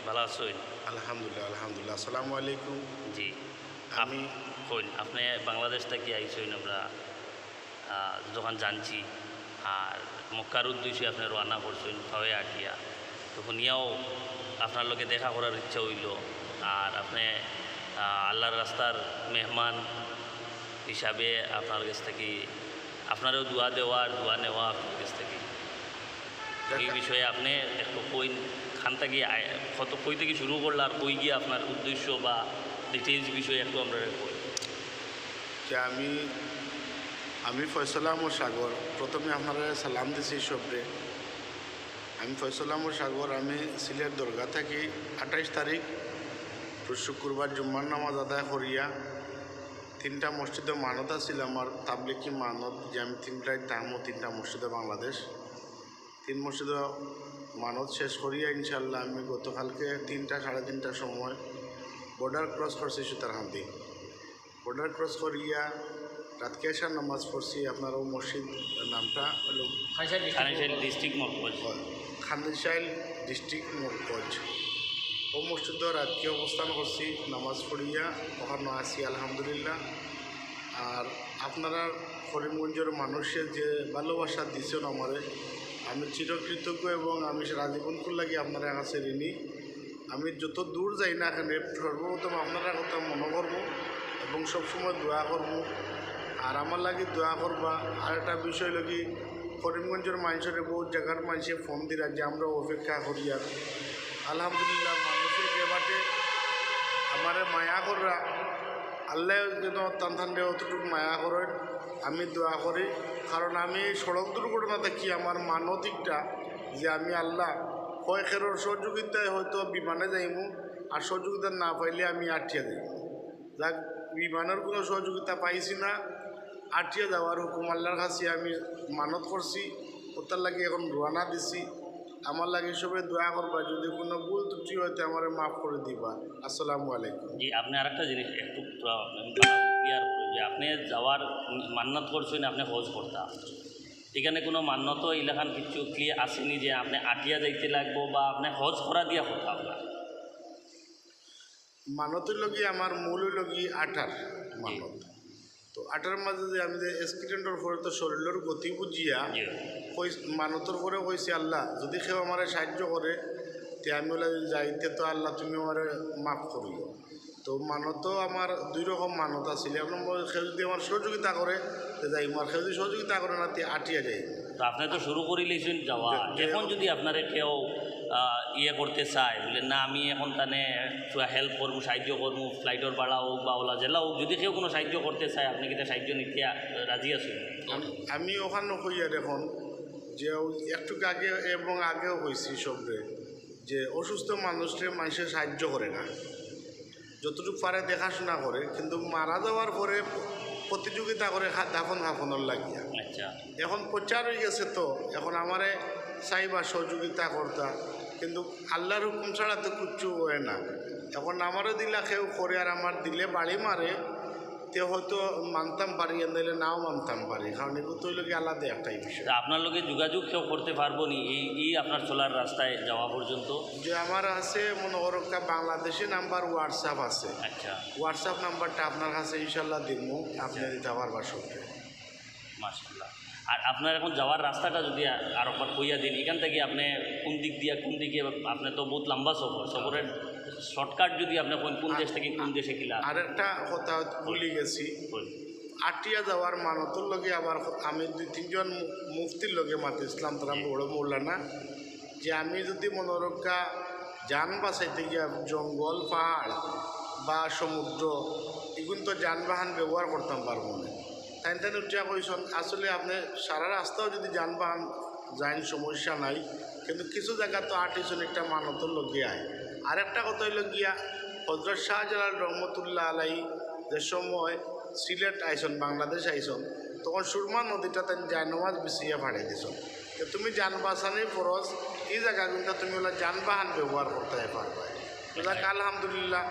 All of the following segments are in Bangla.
ভালো আছেন? আলহামদুলিল্লাহ আলহামদুলিল্লাহ আসসালামু আলাইকুম। জি। আমি কইন আপনি বাংলাদেশ থেকে আইসইন আমরা যখন জানছি আর মক্কার উদ্দেশ্যে আপনি রওনা করছেন ফাওয়ে আটিয়া তখন ইয়াও আপনার লগে দেখা করার ইচ্ছা হইল আর আপনি আল্লাহর রাস্তার মেহমান হিসাবে আপনার কাছ থেকে আপনারও দোয়া দেওয়ার দোয়া নেওয়া আপনার কাছ থেকে এই বিষয়ে আপনি একটু কইন খান থেকে কত কই থেকে শুরু করলে আর কই গিয়ে আপনার উদ্দেশ্য বা ডিটেলস বিষয়ে একটু আমরা কই যে আমি ফয়সাল আহমদ সাগর। প্রথমে আপনারা সালাম দিছি সবরে। আমি ফয়সাল আহমদ সাগর। আমি সিলেট দরগা থাকি 28 তারিখ শুক্রবার জুম্মার নামাজ আদায় করিয়া 3টা মসজিদে মানত আছিল আমার তাবলিকি মানত যে আমি 3টায় তাহমো 3টা মসজিদে বাংলাদেশ 3 মসজিদে মানত শেষ করিয়া ইনশাল্লাহ আমি গতকালকে 3টা সাড়ে 3টার সময় বর্ডার ক্রস করছি সুতারহান্দি। বর্ডার ক্রস করিয়া রাতকে আসার নামাজ পড়ছি। আপনার ও মসজিদ নামটা হলো ডিস্ট্রিক্ট মরকজ, খানসাইল ডিস্ট্রিক্ট মরকজ। ও মসজিদে রাতকে অবস্থান করছি নামাজ পড়িয়া ওখানে আসি আলহামদুলিল্লাহ। আর আপনারা করিমগঞ্জের মানুষের যে ভালোবাসা দিচ্ছেন আমারে আমি চিরকৃতজ্ঞ এবং আমি রাজীবনকুল লাগি আপনারা কাছে ঋণী। আমি যত দূর যাই না এখানে সর্বপ্রথম আপনারা কথা মনে করবো এবং সবসময় দোয়া করবো। আর আমার লাগে দোয়া করবা। আর একটা বিষয় লাগি করিমগঞ্জের মানুষের বহুত জায়গার মানুষে ফোন দিরা যে আমরা অপেক্ষা করি। আর আলহামদুলিল্লাহ মানুষের যে বাটে আমার মায়া কররা আল্লাহ যেন টানঠান্ডে অতটুকু মায়া করেন আমি দোয়া করি। কারণ আমি সড়ক দুর্ঘটনা দেখি আমার মানতিকটা যে আমি আল্লাহ কয়েকের সহযোগিতায় হয়তো বিমানে যাইমু আর সহযোগিতা না পাইলে আমি আটটিয়া যাই। যাক বিমানের কোনো সহযোগিতা পাইছি না, আটটিয়া যাওয়ার হুকুম আল্লাহর কাছে আমি মানত করছি। ওটার লাগে এখন রওনা দিছি। আমার লাগে সবাই দোয়া করবা, যদি কোনো ভুল ত্রুটি হয়তো আমার মাফ করে দিবা। আসসালামু আলাইকুম। জি। আপনি আরেকটা জিনিস একটু ক্লিয়ার করুন যে আপনি যাওয়ার মান্যত করছেন আপনি হজ করতা, এখানে কোনো মান্যত এলাকান কিছু ক্লিয়ার আসেনি যে আপনি আটিয়া যাইতে লাগবো বা আপনি হজ করা দিয়া কথা আপনার মানতের লগি আমার মূল লগি 18 মানত। তো 18 মাঝে যে আমি যে অ্যাক্সিডেন্টের পরে তো শরীরের গতি বুঝিয়া মানতর পরে কইছি আল্লাহ যদি কেউ আমার সাহায্য করে তে আমি বলে যাইতে তো আল্লাহ তুমি আমার মাফ করিও। তো মানতও আমার 2 রকম মানত আছিল। এবং কেউ যদি আমার সহযোগিতা করে তো যাই, আমার কেউ যদি সহযোগিতা করে না তে আটিয়া যাই। তো আপনি তো শুরু করে লিয়েছেন যাওয়া, এখন যদি আপনারে কেউ ইয়ে করতে চায় বলে না আমি এখন তানে হেল্প করবো সাহায্য করবো ফ্লাইটের ভাড়া হোক বা ওলা জেলা হোক, যদি কেউ কোনো সাহায্য করতে চায় আপনি কিন্তু সাহায্য নিতে রাজি আছেন? আমি ওখানে হইয়া দেখুন যে একটু আগে এবং আগেও হয়েছি সবরে যে অসুস্থ মানুষের সাহায্য করে না, যতটুকু পারে দেখাশোনা করে, কিন্তু মারা যাওয়ার পরে প্রতিযোগিতা করে দাফন কাফনের লাগিয়া। আচ্ছা, এখন প্রচার হয়ে গেছে তো এখন আমারে চাইবা সহযোগিতা করতা, কিন্তু আল্লাহর হুকুম ছাড়া তো কিচ্ছু হয় না। এখন আমারও দিলা কেউ করে আর আমার দিলে বাড়ি মারে তে হয়তো মানতাম পারি, নাইলে নাও মানতাম পারি, কারণ এগুলো তো লোক আলাদা একটাই বিষয়। আপনার লোকে যোগাযোগ কেউ করতে পারবো নি এই আপনার চলার রাস্তায় যাওয়া পর্যন্ত? যে আমার আছে মনে করকা বাংলাদেশি নাম্বার হোয়াটসঅ্যাপ আছে। আচ্ছা, হোয়াটসঅ্যাপ নাম্বারটা আপনার কাছে ইনশাল্লাহ দিব, আপনি দিতে পারবার সবকে। মাশাআল্লাহ। আর আপনার এখন যাওয়ার রাস্তাটা যদি আর একবার কইয়া দিন, এখান থেকে আপনি কোন দিক দিয়ে কোন দিকে, আপনি তো বহুত লম্বা সফরের শর্টকাট যদি আপনি কোন দেশ থেকে কোন দেশে কিলা। আর একটা কথা ভুলে গেছি, আটিয়া যাওয়ার মানতর লগে আবার আমি 2-3জন মুফতির লগে মাতে ইসলাম তারা বড় মৌলানা যে আমি যদি মনোরক্ষা যান বাঁচাইতে গিয়া জঙ্গল পাহাড় বা সমুদ্র এগুলো তো যানবাহন ব্যবহার করতাম পারবো না। তাই উঠিয়া কইসন আসলে আপনি সারা রাস্তাও যদি যানবাহন যাইন সমস্যা নাই, কিন্তু কিছু জায়গা তো আটিছন একটা মানতর লগে আয়। আর একটা কথা হইল গিয়া হযরত শাহজালাল রহমতুল্লাহ আলাইহি যে সময় সিলেট আইসন বাংলাদেশ আইসন তখন সুরমা নদীটা তাই জানবাজ বিছিয়ে ফাড়াই দিস। তুমি যান বাঁচানোর ফরজ এই জায়গাগুলো তুমি ওলা যানবাহন ব্যবহার করতে পারবে। আলহামদুলিল্লাহ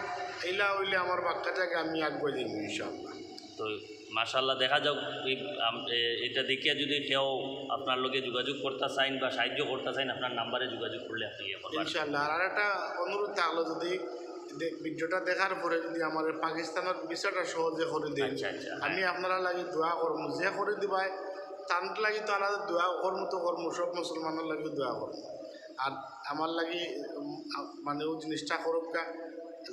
এইলা হইলে আমার বাক্কা জায়গা আমি আগুয়ে দিব ইনশাআল্লাহ। তো মাশাআল্লাহ দেখা যাক এটা দেখিয়া যদি কেউ আপনার লগে যোগাযোগ করতে চাইন বা সাহায্য করতে চাইন আপনার নাম্বারে যোগাযোগ করলে আপনি ইয়ে করবেন ইনশাল্লাহ। আর একটা অনুরোধ থাকলো, যদি ভিডিওটা দেখার পরে যদি আমার পাকিস্তানের ভিসাটা সহজে করে দেন, আচ্ছা আচ্ছা আমি আপনারা লাগি দোয়া করবো, যে করে দিবাই তার লাগি তো আলাদা দোয়া কর্ম তো কর্ম, সব মুসলমানের লাগি দোয়া করবো। আর আমার লাগি মানে ওই জিনিসটা করুকা,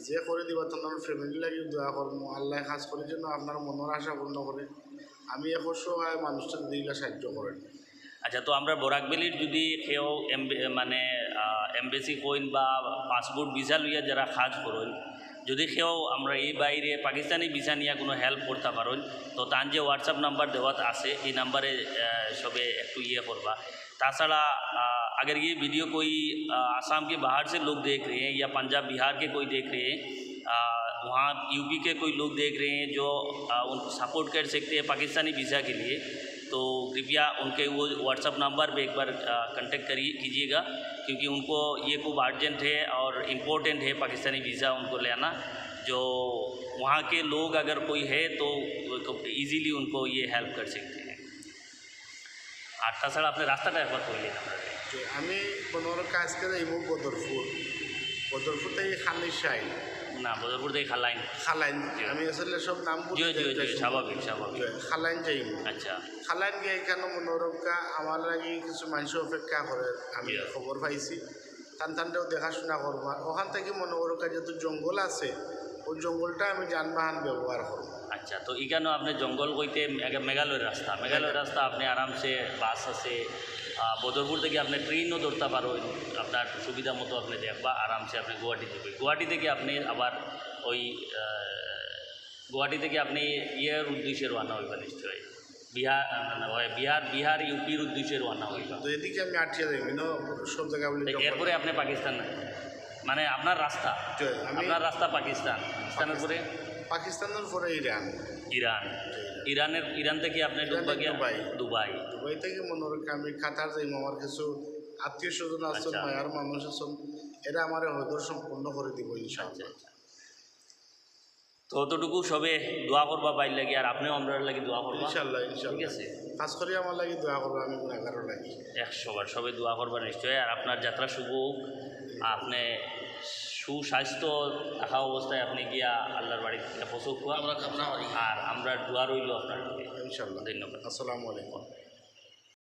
যে করে দিবা তোমার ফ্যামিলি লাগি দোয়া করবো। আল্লাহ খাস করে জন্য আপনার মনের আশা পূর্ণ করে। আমি এখন সহায় মানুষটা দিলে সাহায্য করেন। আচ্ছা, তো আমরা বরাকবেলির যদি কেউ মানে এমবেসি কইন বা পাসপোর্ট ভিসা লইয়া যারা কাজ করেন, যদি কেউ আমরা এই বাইরে পাকিস্তানি ভিসা নিয়ে কোনো হেল্প করতে পারেন, তো তার যে হোয়াটসঅ্যাপ নাম্বার দেওয়া আছে এই নাম্বারে সবে একটু ইয়ে করবা। ताछड़ा अगर ये वीडियो कोई आसाम के बाहर से लोग देख रहे हैं या पंजाब बिहार के कोई देख रहे हैं, वहाँ यूपी के कोई लोग देख रहे हैं जो उनको सपोर्ट कर सकते हैं पाकिस्तानी वीज़ा के लिए, तो कृपया उनके वो व्हाट्सअप नंबर पे एक बार कांटेक्ट कीजिएगा, क्योंकि उनको ये खूब अर्जेंट है और इम्पोर्टेंट है पाकिस्तानी वीज़ा उनको लेना। जो वहाँ के लोग अगर कोई है तो इजीली उनको ये हेल्प कर सकते हैं। আর তাছাড়া আপনি রাস্তাটা একবার কইলেন আপনাকে। আমি পনেরো কাজ করে যাইব বদরপুর থেকে খালিশাইল, না বদরপুর থেকে খালাইন। খালাইন আমি আসলে সব নাম জি জি জি স্বাভাবিক স্বাভাবিক। খালাইন যাইব। আচ্ছা, খালাইন গিয়ে এখানে মনোরমকা আমার লাগি কিছু মানুষ অপেক্ষা করে, আমি খবর পাইছি। টানটানটাও দেখাশোনা করবো। আর ওখান থেকে মনোরমকা যেহেতু জঙ্গল আছে, ওই জঙ্গলটা আমি যানবাহন ব্যবহার করবো। আচ্ছা, তো এখানেও আপনি জঙ্গল কইতে মেঘালয়ের রাস্তা আপনি আরামসে বাস আছে, বদরপুর থেকে আপনি ট্রেনও ধরতে পারেন, আপনার সুবিধা মতো আপনি দেখবা আরামসে আপনি গুয়াহাটি যাবে। গুয়াহাটি থেকে আপনি আবার ওই গুয়াহাটি থেকে আপনি ইয়ের উদ্দেশ্যে রওনা হইবা নিশ্চয়ই, বিহার ইউপির উদ্দেশ্যে রওনা হইবা। তো এদিকে আমি আটকে যাই সব জায়গায় বলি। এরপরে আপনি পাকিস্তান, মানে আপনার রাস্তা পাকিস্তানের পরে পাকিস্তানের পরে ইরান থেকে আপনি দুবাই থেকে মনে রাখি আমি কাতার যাই। আমার কিছু আত্মীয় স্বজন আছেন, মায়ার মানুষ আছেন, এরা আমার হয়তো সম্পূর্ণ করে দিব ইনশাআল্লাহ। তো অতটুকু সবে দোয়া করবা বাইর লাগে, আর আপনিও আমরা লাগি দোয়া করবা ইনশাআল্লাহ। ঠিক আছে, খাস করে আমার লাগি দোয়া করবো, আমি গুনাহগারও লাগি 100বার সবে দোয়া করবা নিশ্চয়ই। আর আপনার যাত্রা শুভ হোক, আপনি সুস্বাস্থ্য থাকা অবস্থায় আপনি গিয়া আল্লাহর বাড়ি থেকে পৌঁছক, আর আমরা দোয়া রইল আপনার। ইনশাআল্লাহ। ধন্যবাদ। আসসালামু আলাইকুম।